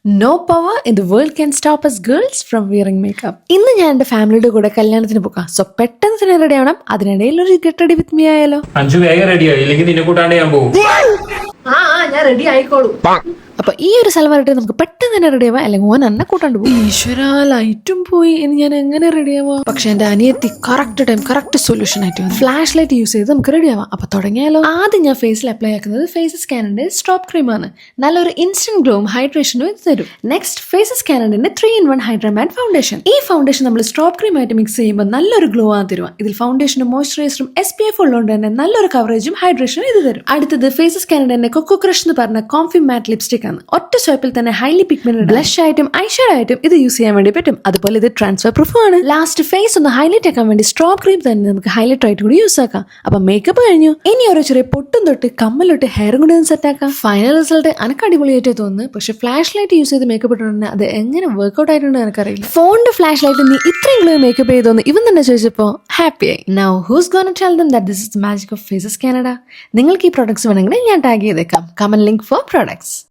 No power in the world can stop us girls from wearing makeup. ഇന്ന് ഞാൻ എൻ്റെ ഫാമിലിയുടെ കൂടെ കല്യാണത്തിന് പോകാം. സോ പെട്ടെന്ന് തന്നെ റെഡി ആവണം. അതിനിടയിൽ ഒരു ഗെറ്റ് റെഡി വിത്ത് മീ ആയാലോ? അഞ്ചു വേഗം റെഡിയായി, ഇല്ലെങ്കിൽ നിന്നെ കൂട്ടാണ്ട് ഞാൻ പോകും. ഞാൻ റെഡി ആയിക്കോളൂ. അപ്പൊ ഈ ഒരു സൽവാറിട്ട് നമുക്ക് പെട്ടെന്ന് തന്നെ റെഡി ആവാം, അല്ലെങ്കിൽ ഓൻ എന്നെ കൂട്ടാണ്ട് പോകും. ഈശ്വര, ലൈറ്റും പോയി. ഇനി ഞാൻ എങ്ങനെ റെഡി ആവാം? പക്ഷെ എന്റെ അനിയത്തി കറക്റ്റ് ടൈം കറക്റ്റ് സൊല്യൂഷൻ ആയിട്ട് വന്നു. ഫ്ലാഷ് ലൈറ്റ് യൂസ് ചെയ്ത് നമുക്ക് റെഡി ആവാം. അപ്പൊ തുടങ്ങിയാലോ? ആദ്യം ഞാൻ ഫേസിൽ അപ്ലൈ ആക്കുന്നത് ഫേസസ് കാനഡിന്റെ സ്ട്രോപ്പ് ക്രീം ആണ്. നല്ലൊരു ഇൻസ്റ്റന്റ് ഗ്ലോവും ഹൈഡ്രേഷനും ഇത് തരും. നെക്സ്റ്റ് ഫേസസ് കാനഡിന്റെ 3-in-1 ഹൈഡ്രാ മാറ്റ് ഫൗണ്ടേഷൻ. ഈ ഫൗണ്ടേഷൻ നമ്മൾ സ്ട്രോപ്പ് ക്രീം ആയിട്ട് മിക്സ് ചെയ്യുമ്പോൾ നല്ലൊരു ഗ്ലോ ആണ് തരുക. ഇതിൽ ഫൗണ്ടേഷനും മോയ്സ്ചറൈസറും SPF ഉള്ളതുകൊണ്ട് തന്നെ നല്ലൊരു കവറേജും ഹൈഡ്രേഷനും ഇത് തരും. അടുത്തത് ഫേസസ് കാനഡിന്റെ കൊക്കോ ക്രഷ് എന്ന് പറഞ്ഞ കോംഫി മാറ്റ് ലിപ്സ്റ്റിക് ആണ്. ഒറ്റ സ്വൈപ്പിൽ തന്നെ ഹൈലി പിഗ്മെന്റഡ് ബ്ലഷ് ആയിട്ടും ഐഷാഡോ ആയിട്ടും ഇത് യൂസ് ചെയ്യാൻ വേണ്ടി പറ്റും. അതുപോലെ ഇത് ട്രാൻസ്ഫർ പ്രൂഫ് ആണ്. ലാസ്റ്റ് ഫേസ് ഒന്ന് ഹൈലൈറ്റ് ആക്കാൻ വേണ്ടി സ്ട്രോപ്പ് ക്രീം തന്നെ നമുക്ക് ഹൈലൈറ്റ് ആയിട്ട് കൂടി യൂസ് ആക്കാം. അപ്പൊ മേക്കപ്പ് കഴിഞ്ഞു. ഇനി ഒരു ചെറിയ പൊട്ടും തൊട്ട് കമ്മലൊട്ട് ഹെയറും കൂടി ഒന്ന് സെറ്റ് ആക്കാം. ഫൈനൽ റിസൾട്ട് എനിക്ക് അടിപൊളിയായിട്ട് തോന്നുന്നു. പക്ഷെ ഫ്ലാഷ് ലൈറ്റ് യൂസ് ചെയ്ത് മേക്കപ്പ് ഇട്ടുണ്ടെങ്കിൽ അത് എങ്ങനെ വർക്ക്ഔട്ട് ആയിട്ടുണ്ട് എനിക്കറിയില്ല. ഫോണിന്റെ ഫ്ലാഷ് ലൈറ്റ് നീ ഇത്രയും ഗ്ലോ മേക്കപ്പ് ചെയ്തോന്ന് ഇവൻ തന്നെ ചോദിച്ചപ്പോ ഹാപ്പിയായി. Now who's gonna tell them that this is magic of faces Canada. നിങ്ങൾക്ക് ഈ പ്രോഡക്ട്സ് വേണമെങ്കിൽ ഞാൻ ടാഗ് ചെയ്തേക്കാം. Comment link for products.